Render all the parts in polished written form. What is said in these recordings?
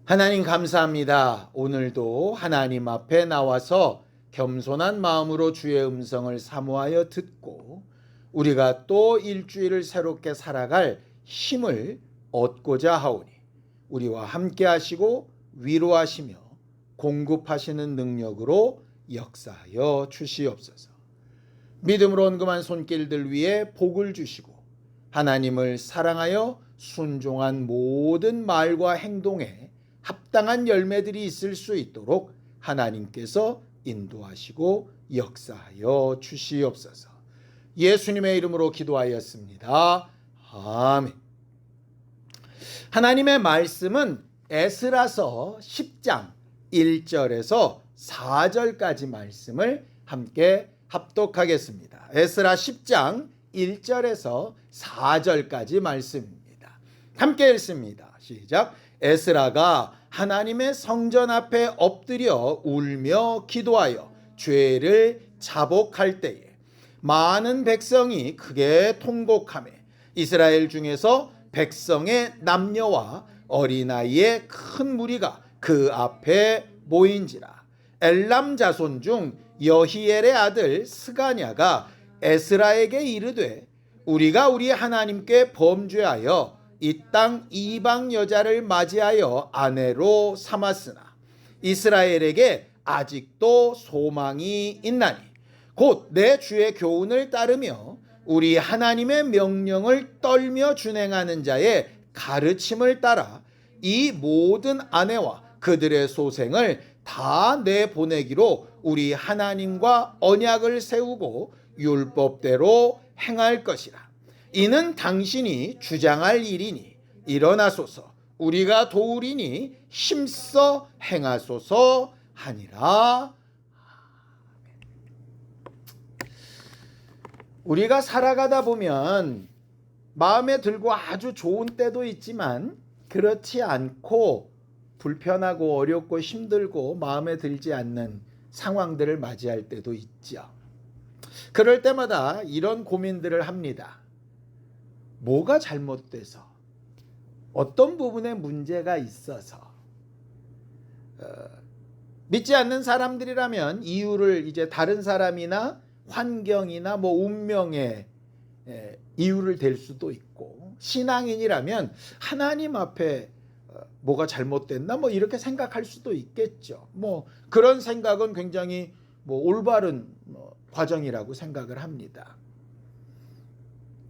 하나님 감사합니다. 오늘도 하나님 앞에 나와서 겸손한 마음으로 주의 음성을 사모하여 듣고 우리가 또 일주일을 새롭게 살아갈 힘을 얻고자 하오니 우리와 함께 하시고 위로하시며 공급하시는 능력으로 역사하여 주시옵소서. 믿음으로 언금한 손길들 위에 복을 주시고 하나님을 사랑하여 순종한 모든 말과 행동에 합당한 열매들이 있을 수 있도록 하나님께서 인도하시고 역사하여 주시옵소서. 예수님의 이름으로 기도하였습니다. 아멘. 하나님의 말씀은 에스라서 10장 1절에서 4절까지 말씀을 함께 합독하겠습니다. 에스라 10장 1절에서 4절까지 말씀입니다. 함께 읽습니다. 시작. 에스라가 하나님의 성전 앞에 엎드려 울며 기도하여 죄를 자복할 때에 많은 백성이 크게 통곡하며 이스라엘 중에서 백성의 남녀와 어린아이의 큰 무리가 그 앞에 모인지라. 엘람 자손 중 여히엘의 아들 스가냐가 에스라에게 이르되 우리가 우리 하나님께 범죄하여 이 땅 이방 여자를 맞이하여 아내로 삼았으나 이스라엘에게 아직도 소망이 있나니 곧 내 주의 교훈을 따르며 우리 하나님의 명령을 떨며 준행하는 자의 가르침을 따라 이 모든 아내와 그들의 소생을 다 내보내기로 우리 하나님과 언약을 세우고 율법대로 행할 것이라. 이는 당신이 주장할 일이니 일어나소서 우리가 도우리니 힘써 행하소서 하니라. 우리가 살아가다 보면 마음에 들고 아주 좋은 때도 있지만 그렇지 않고 불편하고 어렵고 힘들고 마음에 들지 않는 상황들을 맞이할 때도 있죠. 그럴 때마다 이런 고민들을 합니다. 뭐가 잘못돼서 어떤 부분에 문제가 있어서 믿지 않는 사람들이라면 이유를 이제 다른 사람이나 환경이나 운명의 이유를 댈 수도 있고 신앙인이라면 하나님 앞에 뭐가 잘못됐나 이렇게 생각할 수도 있겠죠. 그런 생각은 굉장히 올바른 과정이라고 생각을 합니다.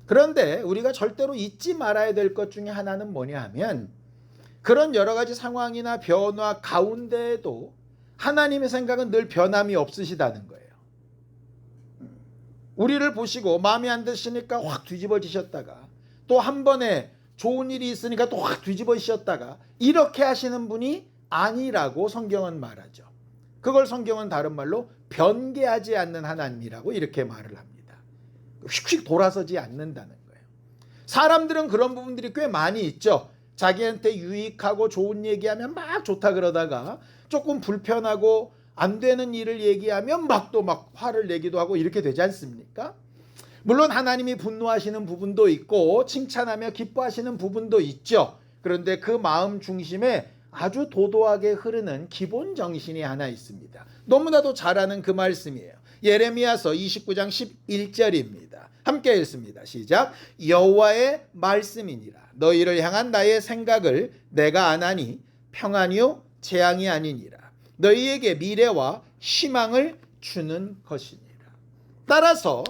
그런데 우리가 절대로 잊지 말아야 될 것 중에 하나는 뭐냐 하면 그런 여러 가지 상황이나 변화 가운데에도 하나님의 생각은 늘 변함이 없으시다는 거예요. 우리를 보시고 마음에 안 드시니까 확 뒤집어지셨다가 또 한 번에 좋은 일이 있으니까 또 확 뒤집어지셨다가 이렇게 하시는 분이 아니라고 성경은 말하죠. 그걸 성경은 다른 말로 변개하지 않는 하나님이라고 이렇게 말을 합니다. 휙휙 돌아서지 않는다는 거예요. 사람들은 그런 부분들이 꽤 많이 있죠. 자기한테 유익하고 좋은 얘기하면 막 좋다 그러다가 조금 불편하고 안 되는 일을 얘기하면 또 화를 내기도 하고 이렇게 되지 않습니까? 물론 하나님이 분노하시는 부분도 있고 칭찬하며 기뻐하시는 부분도 있죠. 그런데 그 마음 중심에 아주 도도하게 흐르는 기본 정신이 하나 있습니다. 너무나도 잘 아는 그 말씀이에요. 예레미야서 29장 11절입니다. 함께 읽습니다. 시작. 여호와의 말씀이니라. 너희를 향한 나의 생각을 내가 아나니 평안이요 재앙이 아니니라. 너희에게 미래와 희망을 주는 것이니라. 따라서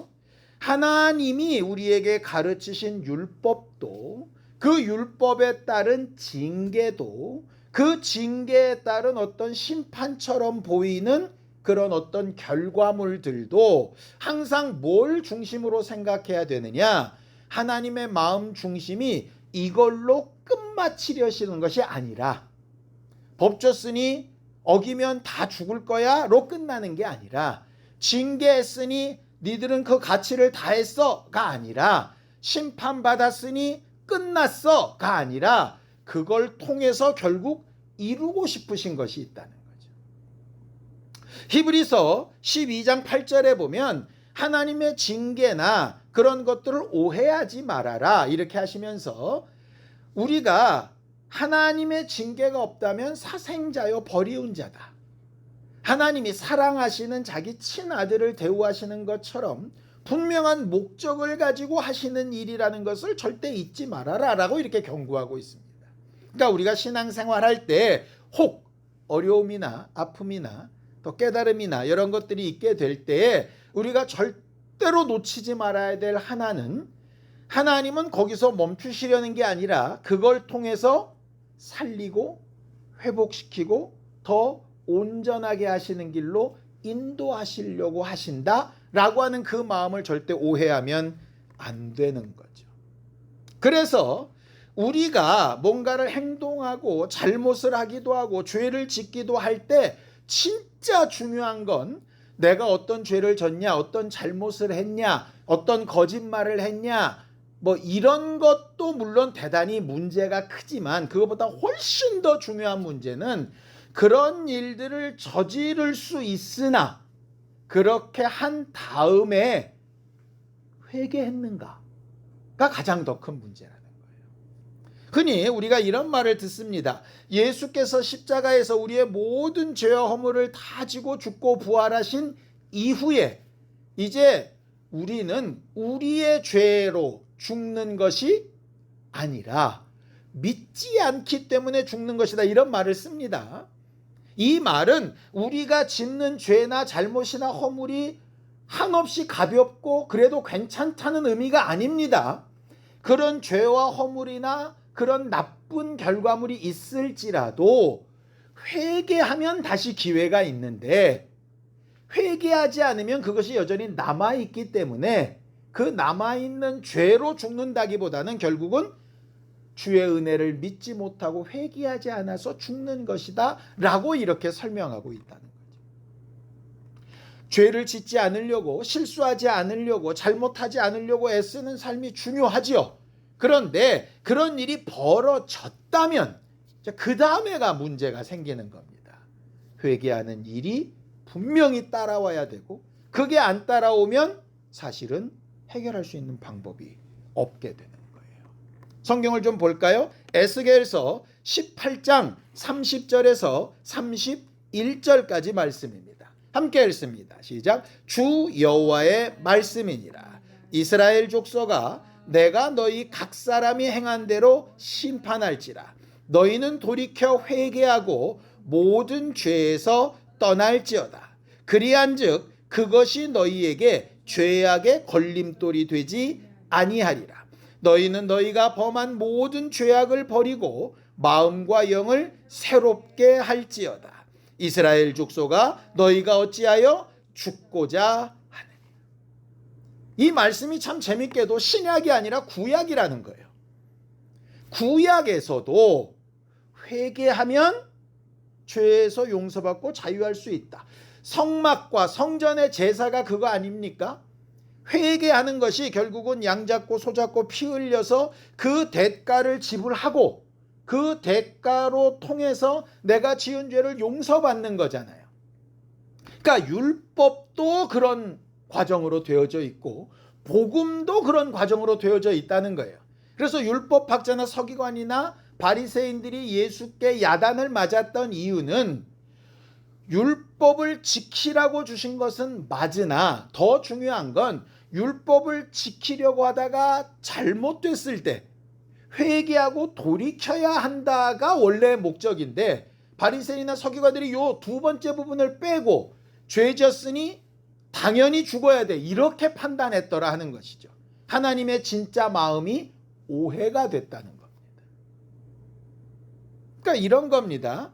하나님이 우리에게 가르치신 율법도 그 율법에 따른 징계도 그 징계에 따른 어떤 심판처럼 보이는 그런 어떤 결과물들도 항상 뭘 중심으로 생각해야 되느냐? 하나님의 마음 중심이 이걸로 끝마치려시는 것이 아니라 법 줬으니 어기면 다 죽을 거야로 끝나는 게 아니라 징계했으니 니들은 그 가치를 다했어가 아니라 심판받았으니 끝났어가 아니라 그걸 통해서 결국 이루고 싶으신 것이 있다는 거죠. 히브리서 12장 8절에 보면 하나님의 징계나 그런 것들을 오해하지 말아라 이렇게 하시면서 우리가 하나님의 징계가 없다면 사생자요 버리운 자다. 하나님이 사랑하시는 자기 친아들을 대우하시는 것처럼 분명한 목적을 가지고 하시는 일이라는 것을 절대 잊지 말아라 라고 이렇게 경고하고 있습니다. 그러니까 우리가 신앙생활할 때 혹 어려움이나 아픔이나 또 깨달음이나 이런 것들이 있게 될 때에 우리가 절대로 놓치지 말아야 될 하나는, 하나님은 거기서 멈추시려는 게 아니라 그걸 통해서 살리고 회복시키고 더 온전하게 하시는 길로 인도하시려고 하신다라고 하는 그 마음을 절대 오해하면 안 되는 거죠. 그래서 우리가 뭔가를 행동하고 잘못을 하기도 하고 죄를 짓기도 할 때 진짜 중요한 건 내가 어떤 죄를 졌냐, 어떤 잘못을 했냐, 어떤 거짓말을 했냐, 뭐 이런 것도 물론 대단히 문제가 크지만 그것보다 훨씬 더 중요한 문제는 그런 일들을 저지를 수 있으나 그렇게 한 다음에 회개했는가가 가장 더 큰 문제라는 거예요. 흔히 우리가 이런 말을 듣습니다. 예수께서 십자가에서 우리의 모든 죄와 허물을 다 지고 죽고 부활하신 이후에 이제 우리는 우리의 죄로 죽는 것이 아니라 믿지 않기 때문에 죽는 것이다, 이런 말을 씁니다. 이 말은 우리가 짓는 죄나 잘못이나 허물이 한없이 가볍고 그래도 괜찮다는 의미가 아닙니다. 그런 죄와 허물이나 그런 나쁜 결과물이 있을지라도 회개하면 다시 기회가 있는데 회개하지 않으면 그것이 여전히 남아있기 때문에 그 남아있는 죄로 죽는다기보다는 결국은 주의 은혜를 믿지 못하고 회개하지 않아서 죽는 것이다 라고 이렇게 설명하고 있다는 거죠. 죄를 짓지 않으려고, 실수하지 않으려고, 잘못하지 않으려고 애쓰는 삶이 중요하지요. 그런데 그런 일이 벌어졌다면 그 다음에가 문제가 생기는 겁니다. 회개하는 일이 분명히 따라와야 되고 그게 안 따라오면 사실은 해결할 수 있는 방법이 없게 되는 거예요. 성경을 좀 볼까요? 에스겔서 18장 30절에서 31절까지 말씀입니다. 함께 읽습니다. 시작. 주 여호와의 말씀이니라. 이스라엘 족속아, 내가 너희 각 사람이 행한 대로 심판할지라. 너희는 돌이켜 회개하고 모든 죄에서 떠날지어다. 그리한즉 그것이 너희에게 죄악의 걸림돌이 되지 아니하리라. 너희는 너희가 범한 모든 죄악을 버리고 마음과 영을 새롭게 할지어다. 이스라엘 족속아, 너희가 어찌하여 죽고자 하느냐. 이 말씀이 참 재밌게도 신약이 아니라 구약이라는 거예요. 구약에서도 회개하면 죄에서 용서받고 자유할 수 있다. 성막과 성전의 제사가 그거 아닙니까? 회개하는 것이 결국은 양 잡고 소 잡고 피 흘려서 그 대가를 지불하고 그 대가로 통해서 내가 지은 죄를 용서받는 거잖아요. 그러니까 율법도 그런 과정으로 되어져 있고 복음도 그런 과정으로 되어져 있다는 거예요. 그래서 율법학자나 서기관이나 바리새인들이 예수께 야단을 맞았던 이유는 율법을 지키라고 주신 것은 맞으나 더 중요한 건 율법을 지키려고 하다가 잘못됐을 때 회개하고 돌이켜야 한다가 원래 목적인데 바리새인이나 서기관들이 요 두 번째 부분을 빼고 죄 졌으니 당연히 죽어야 돼 이렇게 판단했더라 하는 것이죠. 하나님의 진짜 마음이 오해가 됐다는 겁니다. 그러니까 이런 겁니다.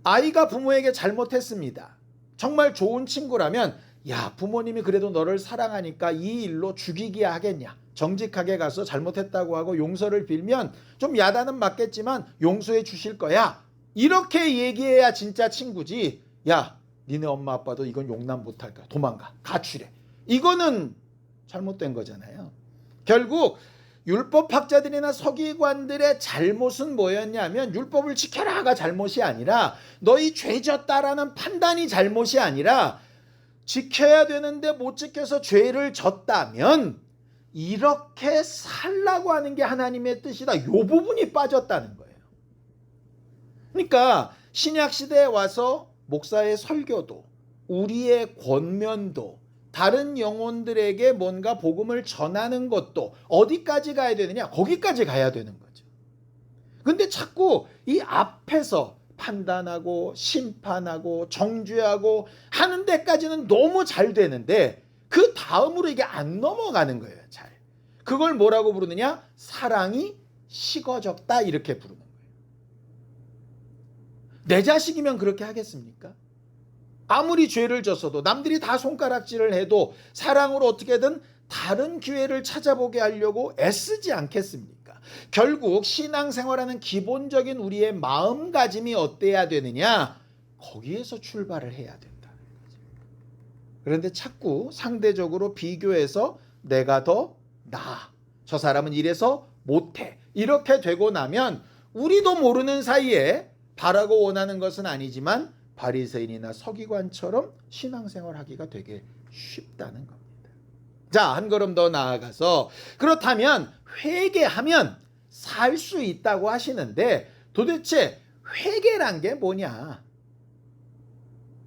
아이가 부모에게 잘못했습니다. 정말 좋은 친구라면 야, 부모님이 그래도 너를 사랑하니까 이 일로 죽이기야 하겠냐. 정직하게 가서 잘못했다고 하고 용서를 빌면 좀 야단은 맞겠지만 용서해 주실 거야. 이렇게 얘기해야 진짜 친구지. 야, 니네 엄마 아빠도 이건 용납 못할 거야. 도망가. 가출해. 이거는 잘못된 거잖아요. 결국 율법학자들이나 서기관들의 잘못은 뭐였냐면 율법을 지켜라가 잘못이 아니라 너희 죄졌다라는 판단이 잘못이 아니라 지켜야 되는데 못 지켜서 죄를 졌다면 이렇게 살라고 하는 게 하나님의 뜻이다. 이 부분이 빠졌다는 거예요. 그러니까 신약 시대에 와서 목사의 설교도, 우리의 권면도, 다른 영혼들에게 뭔가 복음을 전하는 것도 어디까지 가야 되느냐? 거기까지 가야 되는 거죠. 근데 자꾸 이 앞에서 판단하고 심판하고 정죄하고 하는 데까지는 너무 잘 되는데 그 다음으로 이게 안 넘어가는 거예요. 잘. 그걸 뭐라고 부르느냐? 사랑이 식어졌다 이렇게 부르는 거예요. 내 자식이면 그렇게 하겠습니까? 아무리 죄를 졌어도 남들이 다 손가락질을 해도 사랑으로 어떻게든 다른 기회를 찾아보게 하려고 애쓰지 않겠습니까? 결국 신앙생활하는 기본적인 우리의 마음가짐이 어때야 되느냐? 거기에서 출발을 해야 된다는 거죠. 그런데 자꾸 상대적으로 비교해서 내가 더 나아, 저 사람은 이래서 못해, 이렇게 되고 나면 우리도 모르는 사이에 바라고 원하는 것은 아니지만 바리새인이나 서기관처럼 신앙생활하기가 되게 쉽다는 겁니다. 자, 한 걸음 더 나아가서 그렇다면 회개하면 살 수 있다고 하시는데 도대체 회개란 게 뭐냐?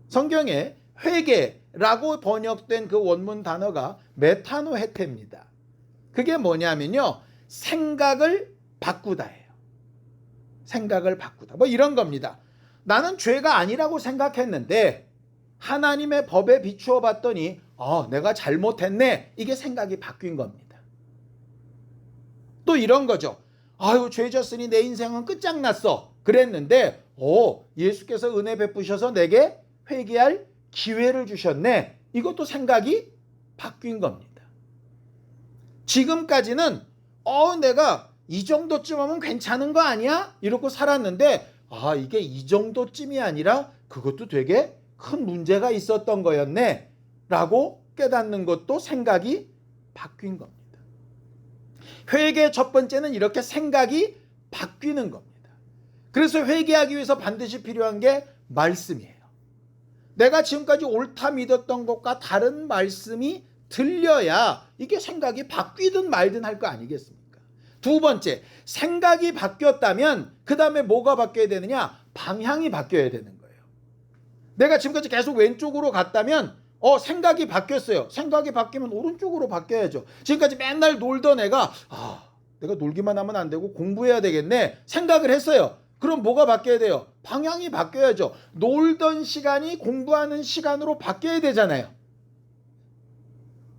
성경에 회개라고 번역된 그 원문 단어가 메타노헤테입니다. 그게 뭐냐면요, 생각을 바꾸다예요. 생각을 바꾸다. 뭐 이런 겁니다. 나는 죄가 아니라고 생각했는데 하나님의 법에 비추어 봤더니 내가 잘못했네. 이게 생각이 바뀐 겁니다. 또 이런 거죠. 아유, 죄 졌으니 내 인생은 끝장났어. 그랬는데 예수께서 은혜 베푸셔서 내게 회개할 기회를 주셨네. 이것도 생각이 바뀐 겁니다. 지금까지는 내가 이 정도쯤 하면 괜찮은 거 아니야? 이러고 살았는데 이게 이 정도쯤이 아니라 그것도 되게 큰 문제가 있었던 거였네 라고 깨닫는 것도 생각이 바뀐 겁니다. 회개의 첫 번째는 이렇게 생각이 바뀌는 겁니다. 그래서 회개하기 위해서 반드시 필요한 게 말씀이에요. 내가 지금까지 옳다 믿었던 것과 다른 말씀이 들려야 이게 생각이 바뀌든 말든 할 거 아니겠습니까? 두 번째, 생각이 바뀌었다면 그 다음에 뭐가 바뀌어야 되느냐? 방향이 바뀌어야 되는 거예요. 내가 지금까지 계속 왼쪽으로 갔다면 생각이 바뀌었어요. 생각이 바뀌면 오른쪽으로 바뀌어야죠. 지금까지 맨날 놀던 애가 내가 놀기만 하면 안 되고 공부해야 되겠네 생각을 했어요. 그럼 뭐가 바뀌어야 돼요? 방향이 바뀌어야죠. 놀던 시간이 공부하는 시간으로 바뀌어야 되잖아요.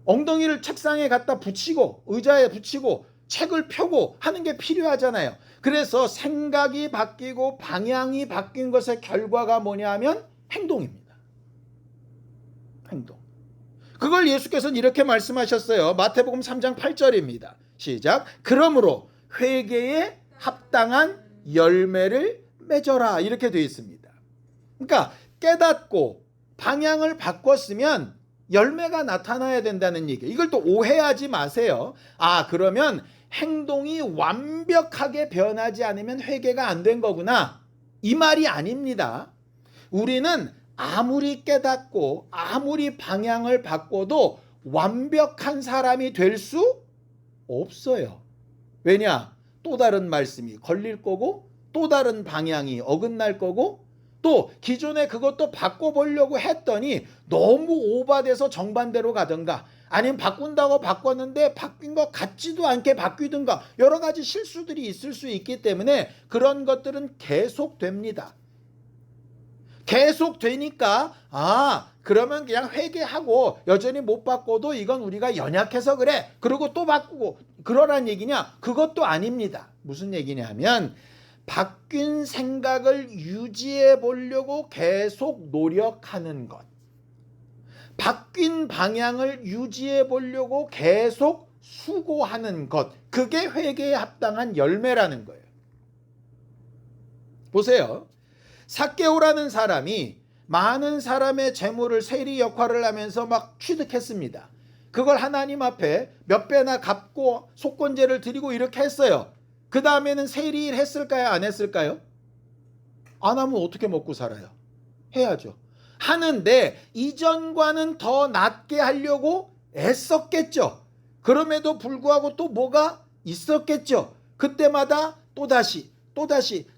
엉덩이를 책상에 갖다 붙이고 의자에 붙이고 책을 펴고 하는 게 필요하잖아요. 그래서 생각이 바뀌고 방향이 바뀐 것의 결과가 뭐냐 하면 행동입니다. 행동. 그걸 예수께서는 이렇게 말씀하셨어요. 마태복음 3장 8절입니다. 시작. 그러므로 회개에 합당한 열매를 맺어라. 이렇게 되어 있습니다. 그러니까 깨닫고 방향을 바꿨으면 열매가 나타나야 된다는 얘기예요. 이걸 또 오해하지 마세요. 그러면 행동이 완벽하게 변하지 않으면 회개가 안 된 거구나. 이 말이 아닙니다. 우리는 아무리 깨닫고 아무리 방향을 바꿔도 완벽한 사람이 될 수 없어요. 왜냐? 또 다른 말씀이 걸릴 거고 또 다른 방향이 어긋날 거고 또 기존에 그것도 바꿔보려고 했더니 너무 오버돼서 정반대로 가든가 아니면 바꾼다고 바꿨는데 바뀐 것 같지도 않게 바뀌든가 여러 가지 실수들이 있을 수 있기 때문에 그런 것들은 계속됩니다. 계속되니까 그러면 그냥 회개하고 여전히 못 바꿔도 이건 우리가 연약해서 그래. 그리고 또 바꾸고 그러란 얘기냐? 그것도 아닙니다. 무슨 얘기냐면 바뀐 생각을 유지해 보려고 계속 노력하는 것. 바뀐 방향을 유지해 보려고 계속 수고하는 것. 그게 회개에 합당한 열매라는 거예요. 보세요. 삭개오라는 사람이 많은 사람의 재물을 세리 역할을 하면서 막 취득했습니다. 그걸 하나님 앞에 몇 배나 갚고 속건제를 드리고 이렇게 했어요. 그 다음에는 세리를 했을까요? 안 했을까요? 안 하면 어떻게 먹고 살아요? 해야죠. 하는데 이전과는 더 낫게 하려고 애썼겠죠. 그럼에도 불구하고 또 뭐가 있었겠죠. 그때마다 또다시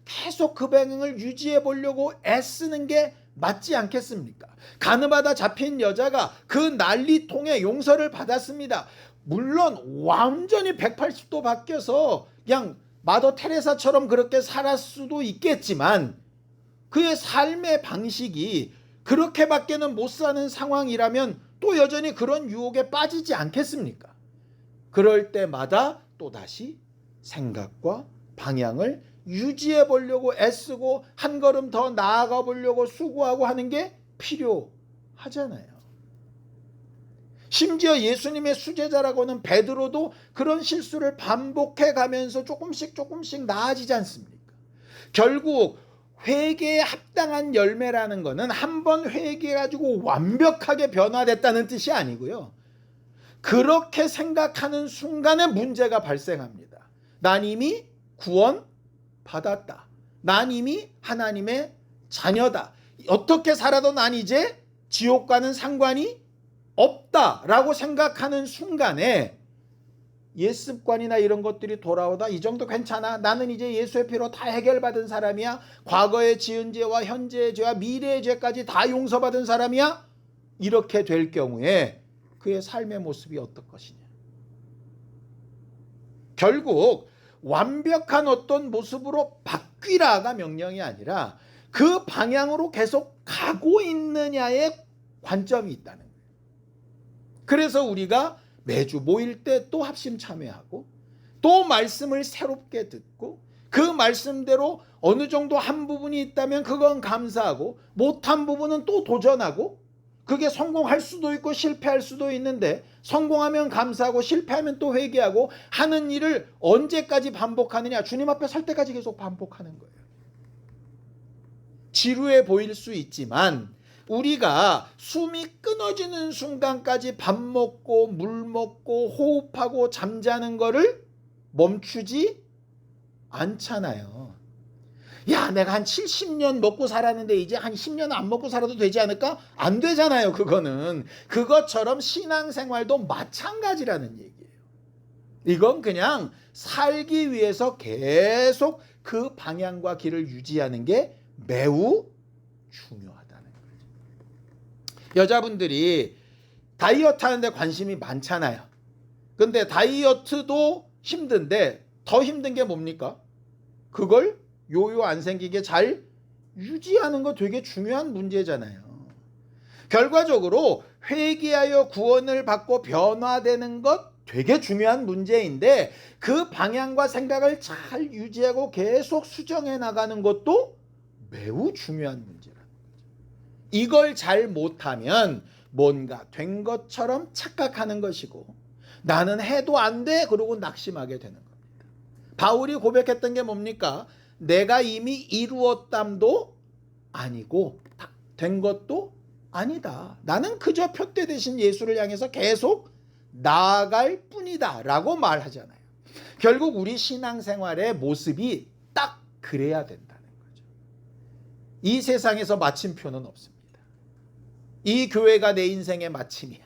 계속 그 방향을 유지해 보려고 애쓰는 게 맞지 않겠습니까? 가늠하다 잡힌 여자가 그 난리통에 용서를 받았습니다. 물론 완전히 180도 바뀌어서 그냥 마더 테레사처럼 그렇게 살았을 수도 있겠지만 그의 삶의 방식이 그렇게밖에는 못 사는 상황이라면 또 여전히 그런 유혹에 빠지지 않겠습니까? 그럴 때마다 또다시 생각과 방향을 유지해 보려고 애쓰고 한 걸음 더 나아가 보려고 수고하고 하는 게 필요하잖아요. 심지어 예수님의 수제자라고는 베드로도 그런 실수를 반복해 가면서 조금씩 나아지지 않습니까? 결국 회개에 합당한 열매라는 것은 한 번 회개해가지고 완벽하게 변화됐다는 뜻이 아니고요. 그렇게 생각하는 순간에 문제가 발생합니다. 난 이미 구원 받았다. 난 이미 하나님의 자녀다. 어떻게 살아도 난 이제 지옥과는 상관이 없다라고 생각하는 순간에 옛습관이나 이런 것들이 돌아오다 이 정도 괜찮아. 나는 이제 예수의 피로 다 해결받은 사람이야. 과거에 지은 죄와 현재의 죄와 미래의 죄까지 다 용서받은 사람이야. 이렇게 될 경우에 그의 삶의 모습이 어떨 것이냐. 결국 완벽한 어떤 모습으로 바뀌라가 명령이 아니라 그 방향으로 계속 가고 있느냐의 관점이 있다는 거예요. 그래서 우리가 매주 모일 때 또 합심 참여하고 또 말씀을 새롭게 듣고 그 말씀대로 어느 정도 한 부분이 있다면 그건 감사하고 못한 부분은 또 도전하고 그게 성공할 수도 있고 실패할 수도 있는데 성공하면 감사하고 실패하면 또 회개하고 하는 일을 언제까지 반복하느냐. 주님 앞에 설 때까지 계속 반복하는 거예요. 지루해 보일 수 있지만 우리가 숨이 끊어지는 순간까지 밥 먹고 물 먹고 호흡하고 잠자는 거를 멈추지 않잖아요. 야, 내가 한 70년 먹고 살았는데 이제 한 10년 안 먹고 살아도 되지 않을까? 안 되잖아요. 그거는. 그것처럼 신앙생활도 마찬가지라는 얘기예요. 이건 그냥 살기 위해서 계속 그 방향과 길을 유지하는 게 매우 중요하다는 거죠. 여자분들이 다이어트 하는데 관심이 많잖아요. 근데 다이어트도 힘든데 더 힘든 게 뭡니까? 그걸 요요 안 생기게 잘 유지하는 거 되게 중요한 문제잖아요. 결과적으로 회개하여 구원을 받고 변화되는 것 되게 중요한 문제인데 그 방향과 생각을 잘 유지하고 계속 수정해 나가는 것도 매우 중요한 문제라는 거죠. 이걸 잘 못하면 뭔가 된 것처럼 착각하는 것이고 나는 해도 안 돼 그러고 낙심하게 되는 겁니다. 바울이 고백했던 게 뭡니까? 내가 이미 이루었담도 아니고 된 것도 아니다. 나는 그저 표대 대신 예수를 향해서 계속 나아갈 뿐이다 라고 말하잖아요. 결국 우리 신앙생활의 모습이 딱 그래야 된다는 거죠. 이 세상에서 마침표는 없습니다. 이 교회가 내 인생의 마침이야.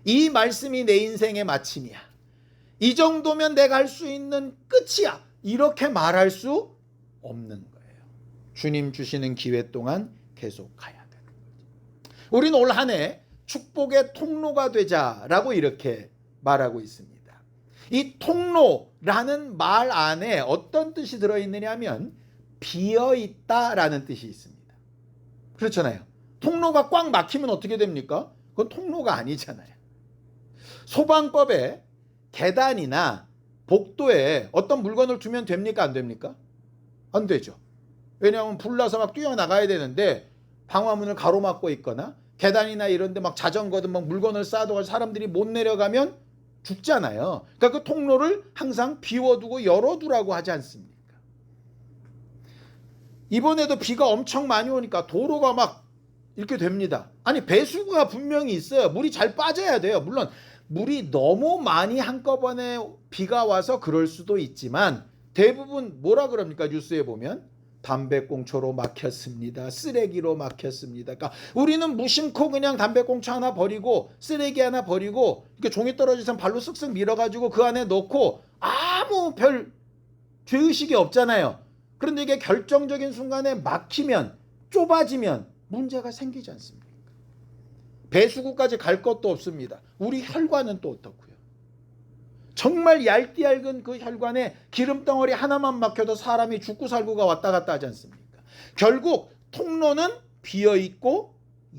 이 말씀이 내 인생의 마침이야. 이 정도면 내가 할 수 있는 끝이야. 이렇게 말할 수 없는 거예요. 주님 주시는 기회 동안 계속 가야 되는 거죠. 우리는 올 한 해 축복의 통로가 되자라고 이렇게 말하고 있습니다. 이 통로라는 말 안에 어떤 뜻이 들어있느냐 하면 비어있다라는 뜻이 있습니다. 그렇잖아요. 통로가 꽉 막히면 어떻게 됩니까? 그건 통로가 아니잖아요. 소방법에 계단이나 복도에 어떤 물건을 두면 됩니까? 안 됩니까? 안 되죠. 왜냐하면 불나서 막 뛰어나가야 되는데 방화문을 가로막고 있거나 계단이나 이런 데 막 자전거든 막 물건을 쌓아두고 사람들이 못 내려가면 죽잖아요. 그러니까 그 통로를 항상 비워두고 열어두라고 하지 않습니까? 이번에도 비가 엄청 많이 오니까 도로가 막 이렇게 됩니다. 아니 배수구가 분명히 있어요. 물이 잘 빠져야 돼요. 물론 물이 너무 많이 한꺼번에 비가 와서 그럴 수도 있지만 대부분 뭐라 그럽니까? 뉴스에 보면 담배꽁초로 막혔습니다. 쓰레기로 막혔습니다. 그러니까 우리는 무심코 그냥 담배꽁초 하나 버리고 쓰레기 하나 버리고 이렇게 종이 떨어지면 발로 쓱쓱 밀어가지고 그 안에 넣고 아무 별 죄의식이 없잖아요. 그런데 이게 결정적인 순간에 막히면, 좁아지면 문제가 생기지 않습니까? 배수구까지 갈 것도 없습니다. 우리 혈관은 또 어떻고요? 정말 얇디얇은 그 혈관에 기름덩어리 하나만 막혀도 사람이 죽고 살고가 왔다 갔다 하지 않습니까? 결국 통로는 비어있고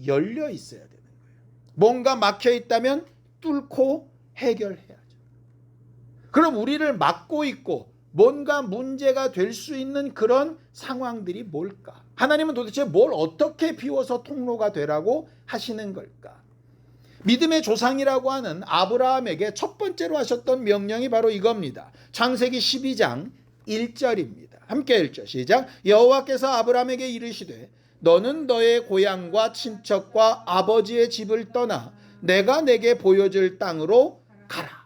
열려 있어야 되는 거예요. 뭔가 막혀 있다면 뚫고 해결해야죠. 그럼 우리를 막고 있고 뭔가 문제가 될 수 있는 그런 상황들이 뭘까? 하나님은 도대체 뭘 어떻게 비워서 통로가 되라고 하시는 걸까? 믿음의 조상이라고 하는 아브라함에게 첫 번째로 하셨던 명령이 바로 이겁니다. 창세기 12장 1절입니다. 함께 읽죠. 시작. 여호와께서 아브라함에게 이르시되 너는 너의 고향과 친척과 아버지의 집을 떠나 내가 내게 보여줄 땅으로 가라.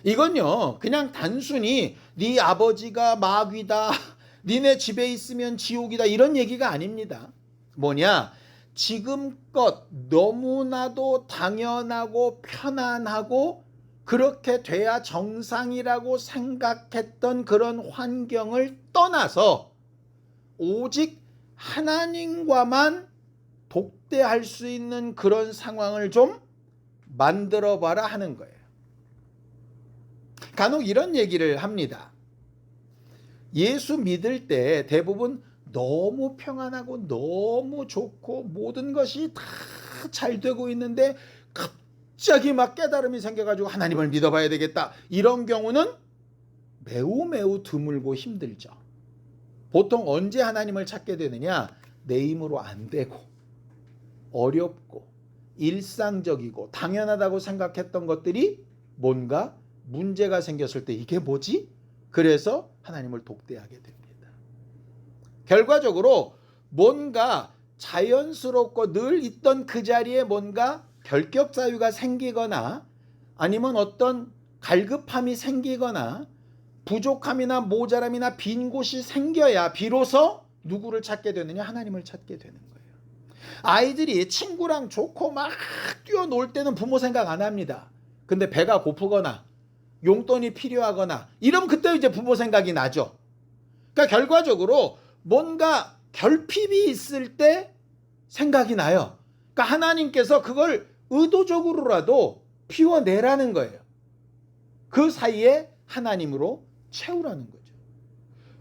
이건요 그냥 단순히 네 아버지가 마귀다, 니네 집에 있으면 지옥이다 이런 얘기가 아닙니다. 뭐냐? 지금껏 너무나도 당연하고 편안하고 그렇게 돼야 정상이라고 생각했던 그런 환경을 떠나서 오직 하나님과만 독대할 수 있는 그런 상황을 좀 만들어 봐라 하는 거예요. 간혹 이런 얘기를 합니다. 예수 믿을 때 대부분 너무 평안하고 너무 좋고 모든 것이 다 잘 되고 있는데 갑자기 막 깨달음이 생겨가지고 하나님을 믿어봐야 되겠다. 이런 경우는 매우 드물고 힘들죠. 보통 언제 하나님을 찾게 되느냐? 내 힘으로 안 되고 어렵고 일상적이고 당연하다고 생각했던 것들이 뭔가 문제가 생겼을 때 이게 뭐지? 그래서 하나님을 독대하게 됩니다. 결과적으로 뭔가 자연스럽고 늘 있던 그 자리에 뭔가 결격사유가 생기거나 아니면 어떤 갈급함이 생기거나 부족함이나 모자람이나 빈 곳이 생겨야 비로소 누구를 찾게 되느냐? 하나님을 찾게 되는 거예요. 아이들이 친구랑 좋고 막 뛰어놀 때는 부모 생각 안 합니다. 근데 배가 고프거나 용돈이 필요하거나 이러면 그때 이제 부모 생각이 나죠. 그러니까 결과적으로 뭔가 결핍이 있을 때 생각이 나요. 그러니까 하나님께서 그걸 의도적으로라도 피워내라는 거예요. 그 사이에 하나님으로 채우라는 거죠.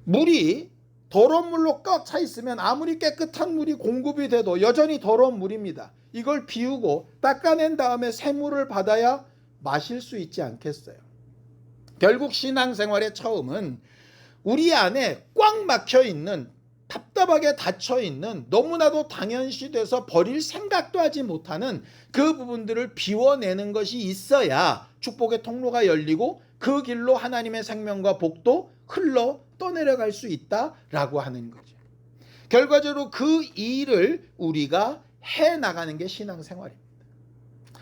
물이 더러운 물로 꽉 차 있으면 아무리 깨끗한 물이 공급이 돼도 여전히 더러운 물입니다. 이걸 비우고 닦아낸 다음에 새 물을 받아야 마실 수 있지 않겠어요? 결국 신앙생활의 처음은 우리 안에 꽉 막혀 있는, 답답하게 닫혀 있는, 너무나도 당연시돼서 버릴 생각도 하지 못하는 그 부분들을 비워내는 것이 있어야 축복의 통로가 열리고 그 길로 하나님의 생명과 복도 흘러 떠내려갈 수 있다라고 하는 거죠. 결과적으로 그 일을 우리가 해나가는 게 신앙생활입니다.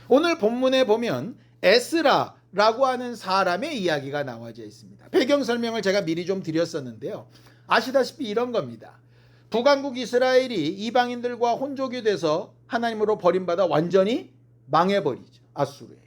오늘 본문에 보면 에스라라고 하는 사람의 이야기가 나와져 있습니다. 배경 설명을 제가 미리 좀 드렸었는데요. 아시다시피 이런 겁니다. 북왕국 이스라엘이 이방인들과 혼족이 돼서 하나님으로 버림받아 완전히 망해버리죠. 아수르에게.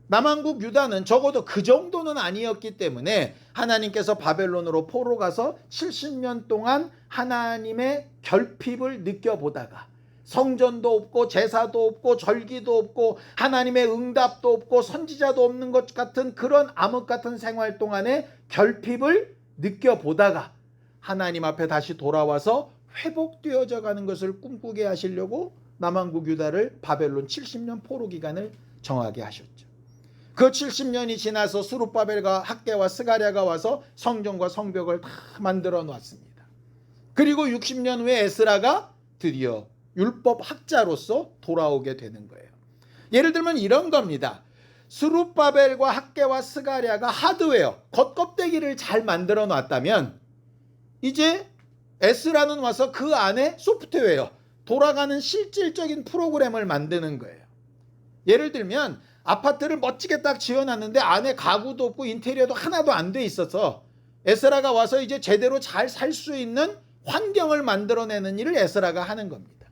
남왕국 유다는 적어도 그 정도는 아니었기 때문에 하나님께서 바벨론으로 포로 가서 70년 동안 하나님의 결핍을 느껴보다가 성전도 없고 제사도 없고 절기도 없고 하나님의 응답도 없고 선지자도 없는 것 같은 그런 암흑 같은 생활 동안에 결핍을 느껴보다가 하나님 앞에 다시 돌아와서 회복되어져 가는 것을 꿈꾸게 하시려고 남왕국 유다를 바벨론 70년 포로 기간을 정하게 하셨죠. 그 70년이 지나서 스룹바벨과 학개와 스가랴가 와서 성전과 성벽을 다 만들어 놨습니다. 그리고 60년 후에 에스라가 드디어 율법 학자로서 돌아오게 되는 거예요. 예를 들면 이런 겁니다. 스룹바벨과 학개와 스가랴가 하드웨어, 겉껍데기를 잘 만들어 놨다면 이제 에스라는 와서 그 안에 소프트웨어, 돌아가는 실질적인 프로그램을 만드는 거예요. 예를 들면 아파트를 멋지게 딱 지어놨는데 안에 가구도 없고 인테리어도 하나도 안 돼 있어서 에스라가 와서 이제 제대로 잘 살 수 있는 환경을 만들어내는 일을 에스라가 하는 겁니다.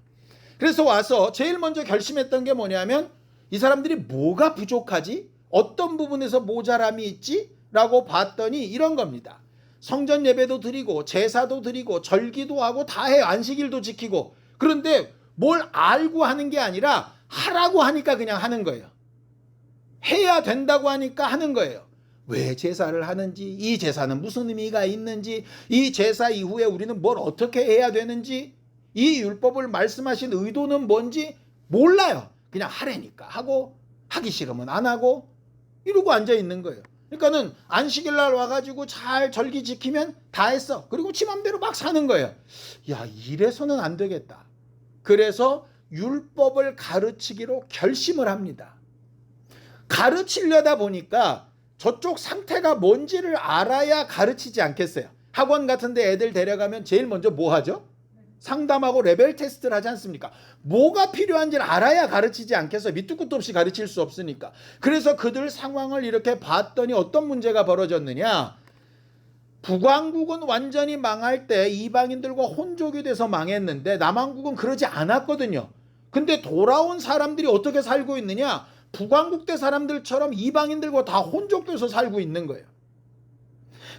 그래서 와서 제일 먼저 결심했던 게 뭐냐면 이 사람들이 뭐가 부족하지? 어떤 부분에서 모자람이 있지? 라고 봤더니 이런 겁니다. 성전 예배도 드리고 제사도 드리고 절기도 하고 다 해요. 안식일도 지키고. 그런데 뭘 알고 하는 게 아니라 하라고 하니까 그냥 하는 거예요. 해야 된다고 하니까 하는 거예요. 왜 제사를 하는지, 이 제사는 무슨 의미가 있는지, 이 제사 이후에 우리는 뭘 어떻게 해야 되는지, 이 율법을 말씀하신 의도는 뭔지 몰라요. 그냥 하라니까 하고, 하기 싫으면 안 하고 이러고 앉아 있는 거예요. 그러니까는 안식일 날 와가지고 잘 절기 지키면 다 했어. 그리고 지 맘대로 막 사는 거예요. 야, 이래서는 안 되겠다. 그래서 율법을 가르치기로 결심을 합니다. 가르치려다 보니까 저쪽 상태가 뭔지를 알아야 가르치지 않겠어요. 학원 같은 데 애들 데려가면 제일 먼저 뭐 하죠? 상담하고 레벨 테스트를 하지 않습니까? 뭐가 필요한지를 알아야 가르치지 않겠어요. 밑도 끝도 없이 가르칠 수 없으니까. 그래서 그들 상황을 이렇게 봤더니 어떤 문제가 벌어졌느냐. 북왕국은 완전히 망할 때 이방인들과 혼족이 돼서 망했는데 남왕국은 그러지 않았거든요. 근데 돌아온 사람들이 어떻게 살고 있느냐. 북왕국 때 사람들처럼 이방인들과 다 혼족돼서 살고 있는 거예요.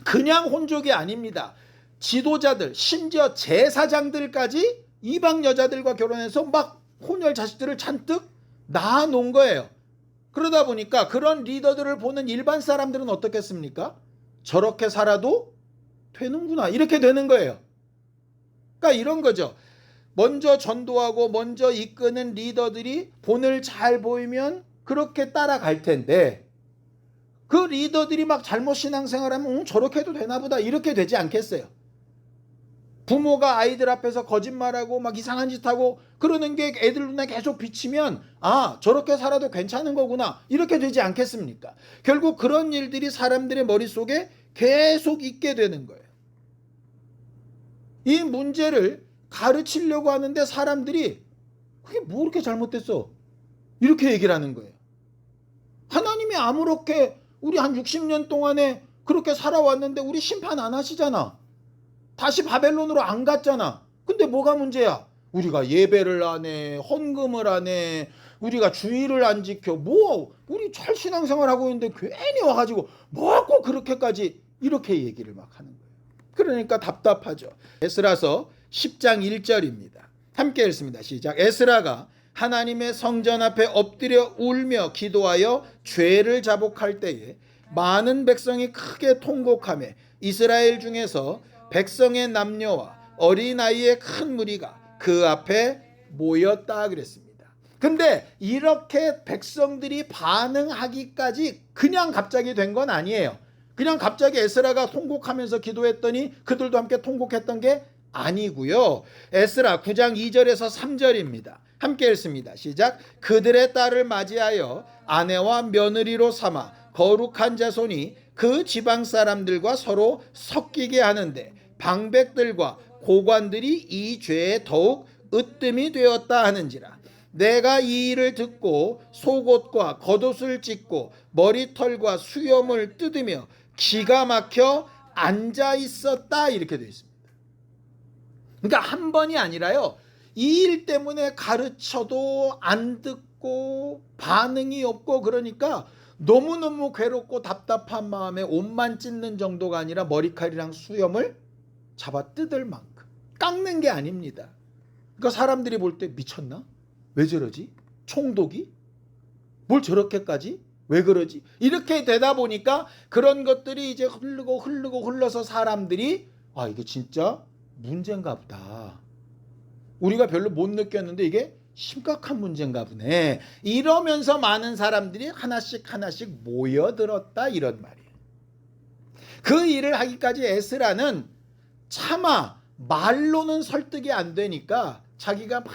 그냥 혼족이 아닙니다. 지도자들, 심지어 제사장들까지 이방 여자들과 결혼해서 막 혼혈 자식들을 잔뜩 낳아놓은 거예요. 그러다 보니까 그런 리더들을 보는 일반 사람들은 어떻겠습니까? 저렇게 살아도 되는구나, 이렇게 되는 거예요. 그러니까 이런 거죠. 먼저 전도하고 먼저 이끄는 리더들이 본을 잘 보이면 그렇게 따라갈 텐데 그 리더들이 막 잘못 신앙생활하면 저렇게 해도 되나 보다, 이렇게 되지 않겠어요? 부모가 아이들 앞에서 거짓말하고 막 이상한 짓 하고 그러는 게 애들 눈에 계속 비치면 아, 저렇게 살아도 괜찮은 거구나, 이렇게 되지 않겠습니까? 결국 그런 일들이 사람들의 머릿속에 계속 있게 되는 거예요. 이 문제를 가르치려고 하는데 사람들이 그게 뭐 그렇게 잘못됐어, 이렇게 얘기를 하는 거예요. 하나님이 아무렇게 우리 한 60년 동안에 그렇게 살아왔는데 우리 심판 안 하시잖아. 다시 바벨론으로 안 갔잖아. 근데 뭐가 문제야? 우리가 예배를 안 해, 헌금을 안 해, 우리가 주의를 안 지켜. 뭐 우리 잘 신앙생활하고 있는데 괜히 와가지고 뭐 꼭 그렇게까지, 이렇게 얘기를 막 하는 거예요. 그러니까 답답하죠. 에스라서 10장 1절입니다. 함께 읽습니다. 시작. 에스라가 하나님의 성전 앞에 엎드려 울며 기도하여 죄를 자복할 때에 많은 백성이 크게 통곡하며 이스라엘 중에서 백성의 남녀와 어린아이의 큰 무리가 그 앞에 모였다 그랬습니다. 근데 이렇게 백성들이 반응하기까지 그냥 갑자기 된 건 아니에요. 그냥 갑자기 에스라가 통곡하면서 기도했더니 그들도 함께 통곡했던 게 아니고요. 에스라 9장 2절에서 3절입니다. 함께 읽습니다. 시작. 그들의 딸을 맞이하여 아내와 며느리로 삼아 거룩한 자손이 그 지방 사람들과 서로 섞이게 하는데 방백들과 고관들이 이 죄에 더욱 으뜸이 되었다 하는지라. 내가 이 일을 듣고 속옷과 겉옷을 찢고 머리털과 수염을 뜯으며 기가 막혀 앉아 있었다, 이렇게 되어 있습니다. 그러니까 한 번이 아니라요, 이 일 때문에 가르쳐도 안 듣고 반응이 없고 그러니까 너무너무 괴롭고 답답한 마음에 옷만 찢는 정도가 아니라 머리칼이랑 수염을 잡아 뜯을 만큼 깎는 게 아닙니다. 그러니까 사람들이 볼 때 미쳤나? 왜 저러지? 총독이? 뭘 저렇게까지? 왜 그러지? 이렇게 되다 보니까 그런 것들이 이제 흘러서 사람들이 아, 이게 진짜 문제인가 보다. 우리가 별로 못 느꼈는데 이게 심각한 문제인가 보네. 이러면서 많은 사람들이 하나씩 모여들었다, 이런 말이에요. 그 일을 하기까지 에스라는 차마 말로는 설득이 안 되니까 자기가 막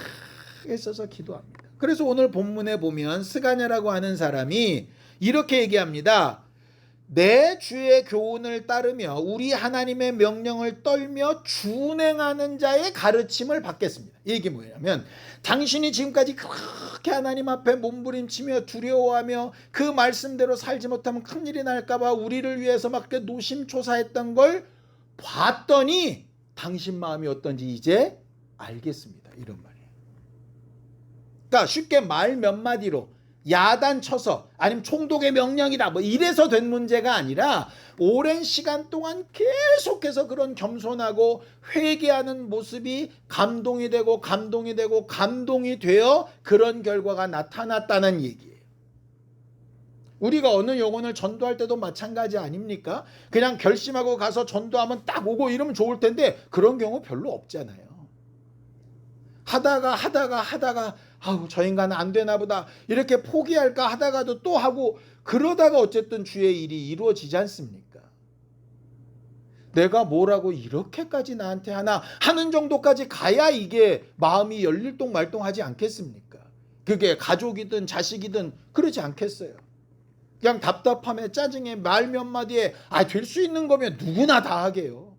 애써서 기도합니다. 그래서 오늘 본문에 보면 스가냐라고 하는 사람이 이렇게 얘기합니다. 내 주의 교훈을 따르며 우리 하나님의 명령을 떨며 준행하는 자의 가르침을 받겠습니다. 이게 뭐냐면 당신이 지금까지 그렇게 하나님 앞에 몸부림치며 두려워하며 그 말씀대로 살지 못하면 큰일이 날까 봐 우리를 위해서 막 노심초사했던 걸 봤더니 당신 마음이 어떤지 이제 알겠습니다. 이런 말이에요. 그러니까 쉽게 말 몇 마디로 야단쳐서 아니면 총독의 명령이다 뭐 이래서 된 문제가 아니라 오랜 시간 동안 계속해서 그런 겸손하고 회개하는 모습이 감동이 되고 감동이 되어 그런 결과가 나타났다는 얘기예요. 우리가 어느 영혼을 전도할 때도 마찬가지 아닙니까? 그냥 결심하고 가서 전도하면 딱 오고 이러면 좋을 텐데 그런 경우 별로 없잖아요. 하다가 아우 저 인간은 안 되나 보다 이렇게 포기할까 하다가도 또 하고 그러다가 어쨌든 주의 일이 이루어지지 않습니까? 내가 뭐라고 이렇게까지 나한테 하나 하는 정도까지 가야 이게 마음이 열릴똥말똥하지 않겠습니까? 그게 가족이든 자식이든 그러지 않겠어요? 그냥 답답함에 짜증에 말 몇 마디에 될 수 있는 거면 누구나 다 하게요.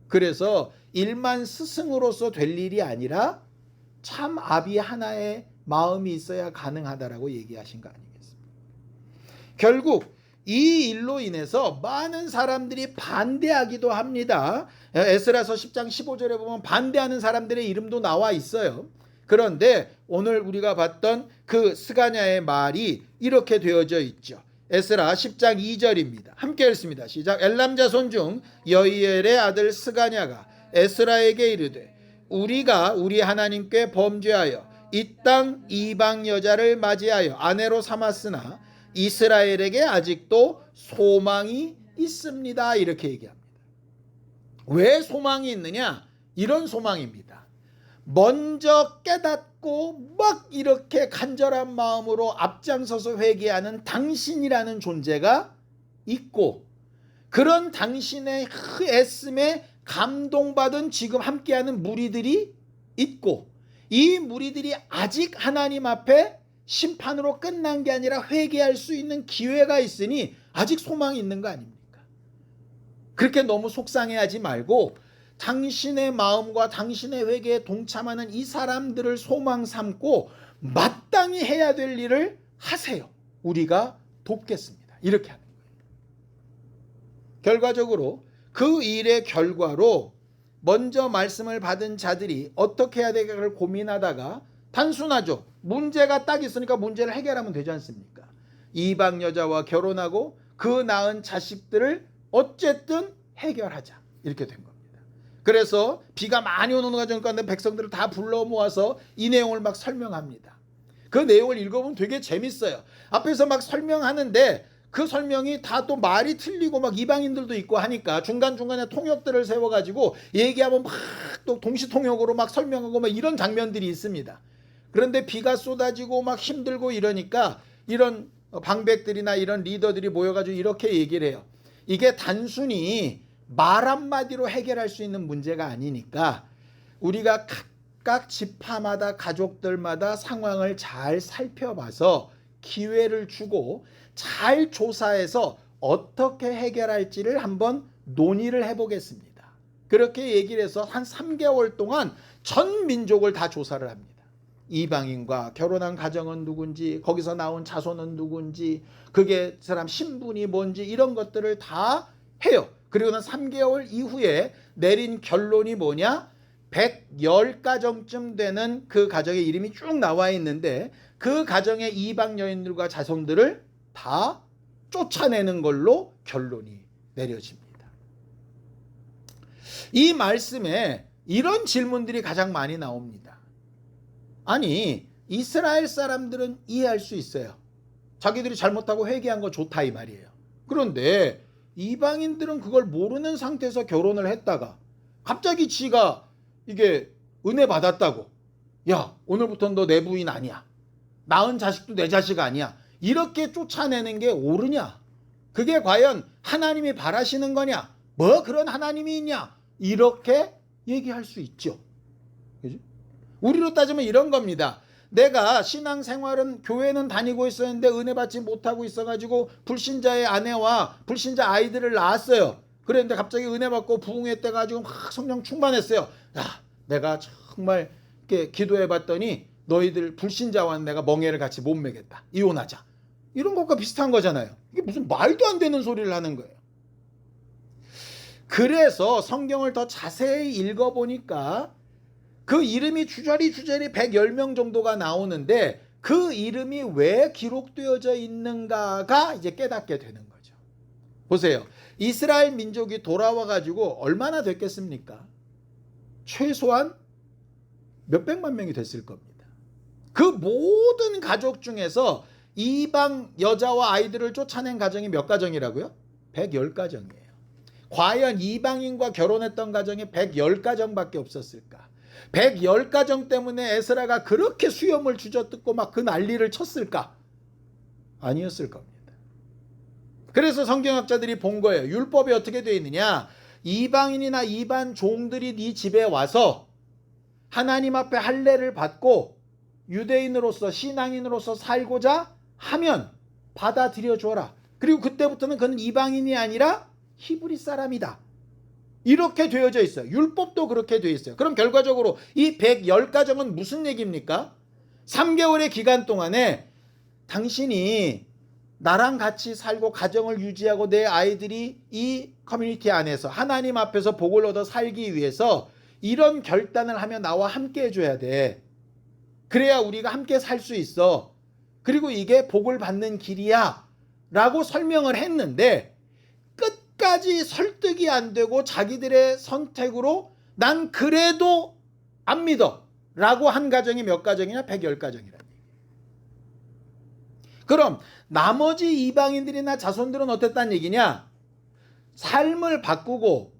그래서 일만 스승으로서 될 일이 아니라 참 아비 하나의 마음이 있어야 가능하다라고 얘기하신 거 아니겠습니까? 결국 이 일로 인해서 많은 사람들이 반대하기도 합니다. 에스라서 10장 15절에 보면 반대하는 사람들의 이름도 나와 있어요. 그런데 오늘 우리가 봤던 그 스가냐의 말이 이렇게 되어져 있죠. 에스라 10장 2절입니다. 함께 읽습니다. 시작. 엘람 자손 중 여이엘의 아들 스가냐가 에스라에게 이르되 우리가 우리 하나님께 범죄하여 이 땅 이방 여자를 맞이하여 아내로 삼았으나 이스라엘에게 아직도 소망이 있습니다. 이렇게 얘기합니다. 왜 소망이 있느냐? 이런 소망입니다. 먼저 깨닫고 막 이렇게 간절한 마음으로 앞장서서 회개하는 당신이라는 존재가 있고 그런 당신의 애씀에 감동받은 지금 함께하는 무리들이 있고 이 무리들이 아직 하나님 앞에 심판으로 끝난 게 아니라 회개할 수 있는 기회가 있으니 아직 소망이 있는 거 아닙니까? 그렇게 너무 속상해하지 말고 당신의 마음과 당신의 회개에 동참하는 이 사람들을 소망 삼고 마땅히 해야 될 일을 하세요. 우리가 돕겠습니다. 이렇게 하는 거예요. 결과적으로 그 일의 결과로 먼저 말씀을 받은 자들이 어떻게 해야 될까를 고민하다가 단순하죠. 문제가 딱 있으니까 문제를 해결하면 되지 않습니까? 이방 여자와 결혼하고 그 낳은 자식들을 어쨌든 해결하자. 이렇게 된 겁니다. 그래서 비가 많이 오는 과정 가운데 백성들을 다 불러 모아서 이 내용을 막 설명합니다. 그 내용을 읽어보면 되게 재밌어요. 앞에서 막 설명하는데 그 설명이 다 또 말이 틀리고 막 이방인들도 있고 하니까 중간중간에 통역들을 세워가지고 얘기하면 막 또 동시통역으로 막 설명하고 막 이런 장면들이 있습니다. 그런데 비가 쏟아지고 막 힘들고 이러니까 이런 방백들이나 이런 리더들이 모여가지고 이렇게 얘기를 해요. 이게 단순히 말 한마디로 해결할 수 있는 문제가 아니니까 우리가 각각 지파마다 가족들마다 상황을 잘 살펴봐서 기회를 주고 잘 조사해서 어떻게 해결할지를 한번 논의를 해보겠습니다. 그렇게 얘기를 해서 한 3개월 동안 전 민족을 다 조사를 합니다. 이방인과 결혼한 가정은 누군지, 거기서 나온 자손은 누군지, 그게 사람 신분이 뭔지 이런 것들을 다 해요. 그리고는 3개월 이후에 내린 결론이 뭐냐? 110가정쯤 되는 그 가정의 이름이 쭉 나와 있는데 그 가정의 이방 여인들과 자손들을 다 쫓아내는 걸로 결론이 내려집니다. 이 말씀에 이런 질문들이 가장 많이 나옵니다. 아니, 이스라엘 사람들은 이해할 수 있어요. 자기들이 잘못하고 회개한 거 좋다 이 말이에요. 그런데 이방인들은 그걸 모르는 상태에서 결혼을 했다가 갑자기 지가 이게 은혜 받았다고, 야 오늘부터는 너 내 부인 아니야, 낳은 자식도 내 자식 아니야, 이렇게 쫓아내는 게 옳으냐? 그게 과연 하나님이 바라시는 거냐? 뭐 그런 하나님이 있냐? 이렇게 얘기할 수 있죠. 그죠? 우리로 따지면 이런 겁니다. 내가 신앙생활은 교회는 다니고 있었는데 은혜 받지 못하고 있어가지고 불신자의 아내와 불신자 아이들을 낳았어요. 그랬는데 갑자기 은혜 받고 부흥회 때 가지고 막 성령 충만했어요. 야, 내가 정말 이렇게 기도해 봤더니 너희들 불신자와는 내가 멍에를 같이 못 매겠다. 이혼하자. 이런 것과 비슷한 거잖아요. 이게 무슨 말도 안 되는 소리를 하는 거예요. 그래서 성경을 더 자세히 읽어보니까 그 이름이 주저리 110명 정도가 나오는데 그 이름이 왜 기록되어져 있는가가 이제 깨닫게 되는 거죠. 보세요. 이스라엘 민족이 돌아와 가지고 얼마나 됐겠습니까? 최소한 몇백만 명이 됐을 겁니다. 그 모든 가족 중에서 이방 여자와 아이들을 쫓아낸 가정이 몇 가정이라고요? 110가정이에요. 과연 이방인과 결혼했던 가정이 110가정밖에 없었을까? 110가정 때문에 에스라가 그렇게 수염을 쥐어뜯고 막 그 난리를 쳤을까? 아니었을 겁니다. 그래서 성경학자들이 본 거예요. 율법이 어떻게 되어 있느냐? 이방인이나 이반 종들이 네 집에 와서 하나님 앞에 할례를 받고 유대인으로서 신앙인으로서 살고자 하면 받아들여 줘라. 그리고 그때부터는 그는 이방인이 아니라 히브리 사람이다. 이렇게 되어져 있어요. 율법도 그렇게 되어 있어요. 그럼 결과적으로 이 110가정은 무슨 얘기입니까? 3개월의 기간 동안에 당신이 나랑 같이 살고 가정을 유지하고 내 아이들이 이 커뮤니티 안에서 하나님 앞에서 복을 얻어 살기 위해서 이런 결단을 하며 나와 함께 해줘야 돼. 그래야 우리가 함께 살 수 있어. 그리고 이게 복을 받는 길이야 라고 설명을 했는데 끝까지 설득이 안 되고 자기들의 선택으로 난 그래도 안 믿어 라고 한 가정이 몇 가정이냐? 110가정이라는 얘기예요. 그럼 나머지 이방인들이나 자손들은 어땠다는 얘기냐? 삶을 바꾸고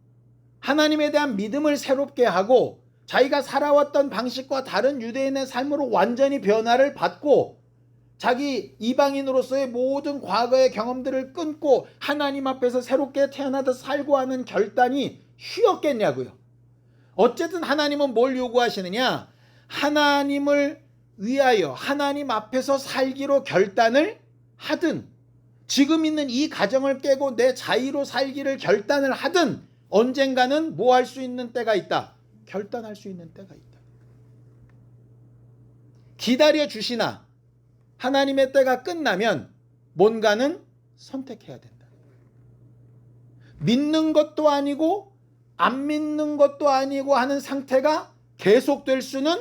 하나님에 대한 믿음을 새롭게 하고 자기가 살아왔던 방식과 다른 유대인의 삶으로 완전히 변화를 받고 자기 이방인으로서의 모든 과거의 경험들을 끊고 하나님 앞에서 새롭게 태어나듯 살고 하는 결단이 쉬웠겠냐고요. 어쨌든 하나님은 뭘 요구하시느냐? 하나님을 위하여 하나님 앞에서 살기로 결단을 하든 지금 있는 이 가정을 깨고 내 자유로 살기를 결단을 하든 언젠가는 뭐 할 수 있는 때가 있다. 결단할 수 있는 때가 있다. 기다려 주시나 하나님의 때가 끝나면 뭔가는 선택해야 된다. 믿는 것도 아니고 안 믿는 것도 아니고 하는 상태가 계속될 수는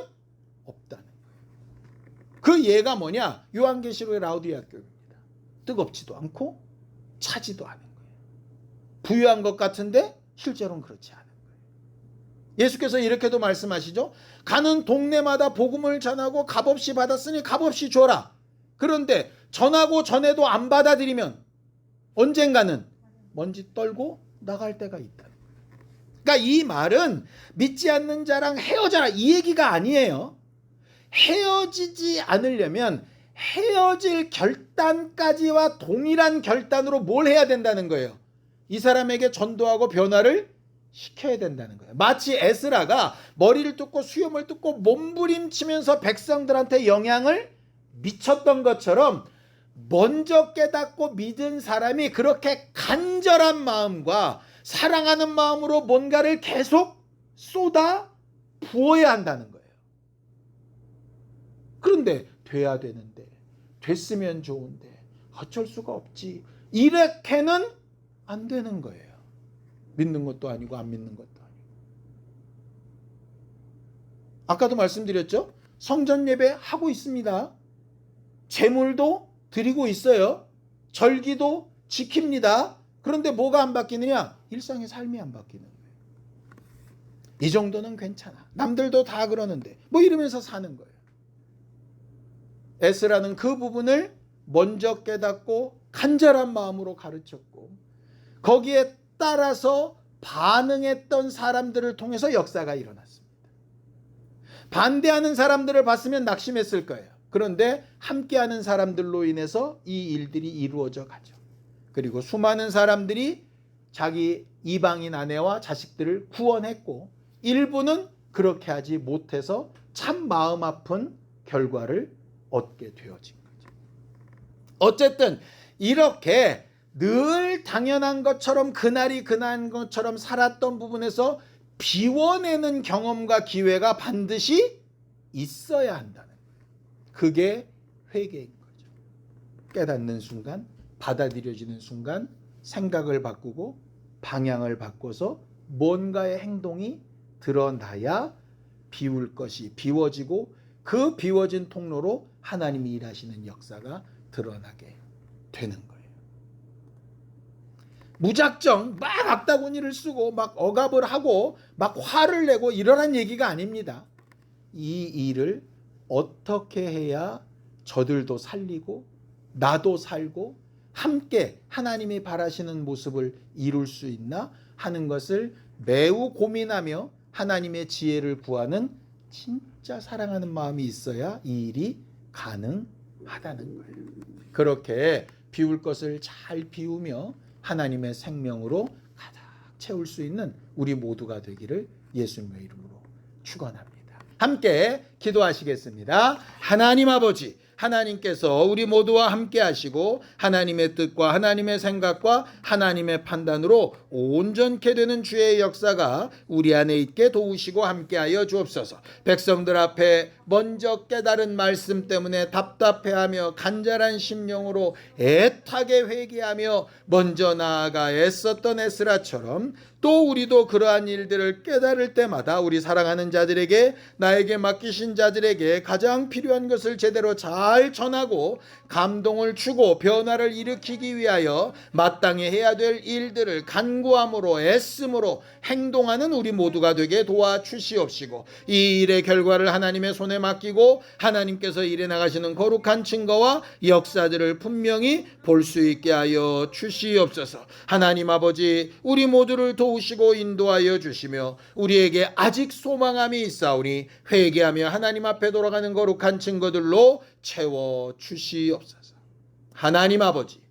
없다는 거예요. 그 예가 뭐냐? 요한계시록의 라우디아 교회입니다. 뜨겁지도 않고 차지도 않은 거예요. 부유한 것 같은데 실제로는 그렇지 않은 거예요. 예수께서 이렇게도 말씀하시죠. 가는 동네마다 복음을 전하고 값없이 받았으니 값없이 줘라. 그런데 전하고 전해도 안 받아들이면 언젠가는 먼지 떨고 나갈 때가 있다. 그러니까 이 말은 믿지 않는 자랑 헤어져라 이 얘기가 아니에요. 헤어지지 않으려면 헤어질 결단까지와 동일한 결단으로 뭘 해야 된다는 거예요. 이 사람에게 전도하고 변화를 시켜야 된다는 거예요. 마치 에스라가 머리를 뜯고 수염을 뜯고 몸부림치면서 백성들한테 영향을 미쳤던 것처럼 먼저 깨닫고 믿은 사람이 그렇게 간절한 마음과 사랑하는 마음으로 뭔가를 계속 쏟아 부어야 한다는 거예요. 그런데 돼야 되는데 됐으면 좋은데 어쩔 수가 없지 이렇게는 안 되는 거예요. 믿는 것도 아니고 안 믿는 것도 아니고. 아까도 말씀드렸죠. 성전 예배 하고 있습니다. 제물도 드리고 있어요. 절기도 지킵니다. 그런데 뭐가 안 바뀌느냐? 일상의 삶이 안 바뀌는 거예요. 이 정도는 괜찮아. 남들도 다 그러는데 뭐 이러면서 사는 거예요. 에스라는 그 부분을 먼저 깨닫고 간절한 마음으로 가르쳤고 거기에 따라서 반응했던 사람들을 통해서 역사가 일어났습니다. 반대하는 사람들을 봤으면 낙심했을 거예요. 그런데 함께하는 사람들로 인해서 이 일들이 이루어져 가죠. 그리고 수많은 사람들이 자기 이방인 아내와 자식들을 구원했고 일부는 그렇게 하지 못해서 참 마음 아픈 결과를 얻게 되어진 거죠. 어쨌든 이렇게 늘 당연한 것처럼 그날이 그날인 것처럼 살았던 부분에서 비워내는 경험과 기회가 반드시 있어야 한다는 거예요. 그게 회개인 거죠. 깨닫는 순간, 받아들여지는 순간 생각을 바꾸고 방향을 바꿔서 뭔가의 행동이 드러나야 비울 것이 비워지고 그 비워진 통로로 하나님이 일하시는 역사가 드러나게 되는 거예요. 무작정 막 악다구니를 쓰고 막 억압을 하고 막 화를 내고 이러란 얘기가 아닙니다. 이 일을 어떻게 해야 저들도 살리고 나도 살고 함께 하나님이 바라시는 모습을 이룰 수 있나 하는 것을 매우 고민하며 하나님의 지혜를 구하는 진짜 사랑하는 마음이 있어야 이 일이 가능하다는 거예요. 그렇게 비울 것을 잘 비우며 하나님의 생명으로 가득 채울 수 있는 우리 모두가 되기를 예수님의 이름으로 축원합니다. 함께 기도하시겠습니다. 하나님 아버지, 하나님께서 우리 모두와 함께 하시고 하나님의 뜻과 하나님의 생각과 하나님의 판단으로 온전케 되는 주의 역사가 우리 안에 있게 도우시고 함께하여 주옵소서. 백성들 앞에 먼저 깨달은 말씀 때문에 답답해하며 간절한 심령으로 애타게 회개하며 먼저 나아가 애썼던 에스라처럼 또 우리도 그러한 일들을 깨달을 때마다 우리 사랑하는 자들에게, 나에게 맡기신 자들에게 가장 필요한 것을 제대로 잘 전하고 감동을 주고 변화를 일으키기 위하여 마땅히 해야 될 일들을 간구함으로 애씀으로 행동하는 우리 모두가 되게 도와주시옵시고, 이 일의 결과를 하나님의 손에 맡기고 하나님께서 일해 나가시는 거룩한 증거와 역사들을 분명히 볼 수 있게 하여 주시옵소서. 하나님 아버지, 우리 모두를 도우시고 인도하여 주시며 우리에게 아직 소망함이 있사오니 회개하며 하나님 앞에 돌아가는 거룩한 증거들로 채워 주시옵소서. 하나님 아버지,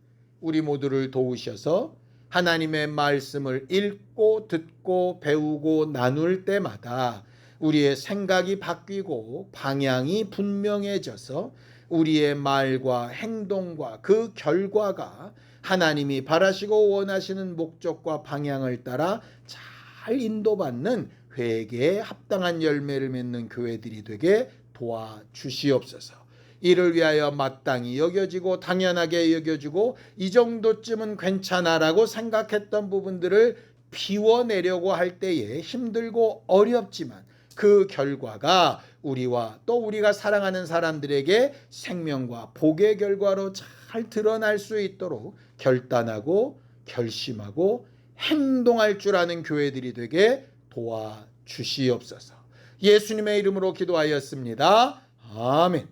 우리 모두를 도우셔서 하나님의 말씀을 읽고 듣고 배우고 나눌 때마다 우리의 생각이 바뀌고 방향이 분명해져서 우리의 말과 행동과 그 결과가 하나님이 바라시고 원하시는 목적과 방향을 따라 잘 인도받는 회개에 합당한 열매를 맺는 교회들이 되게 도와주시옵소서. 이를 위하여 마땅히 여겨지고 당연하게 여겨지고 이 정도쯤은 괜찮아라고 생각했던 부분들을 비워내려고 할 때에 힘들고 어렵지만 그 결과가 우리와 또 우리가 사랑하는 사람들에게 생명과 복의 결과로 잘 드러날 수 있도록 결단하고 결심하고 행동할 줄 아는 교회들이 되게 도와주시옵소서. 예수님의 이름으로 기도하였습니다. 아멘.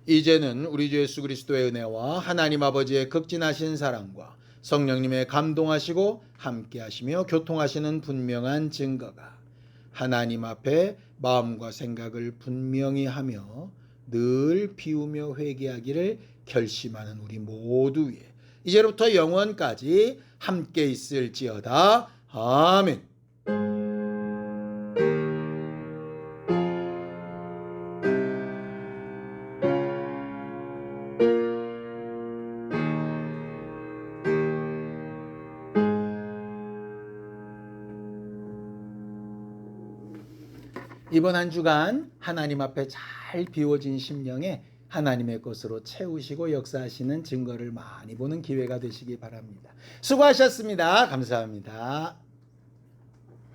이제는 우리 주 예수 그리스도의 은혜와 하나님 아버지의 극진하신 사랑과 성령님의 감동하시고 함께하시며 교통하시는 분명한 증거가 하나님 앞에 마음과 생각을 분명히 하며 늘 비우며 회개하기를 결심하는 우리 모두 위에 이제부터 영원까지 함께 있을지어다. 아멘. 이번 한 주간 하나님 앞에 잘 비워진 심령에 하나님의 것으로 채우시고 역사하시는 증거를 많이 보는 기회가 되시기 바랍니다. 수고하셨습니다. 감사합니다.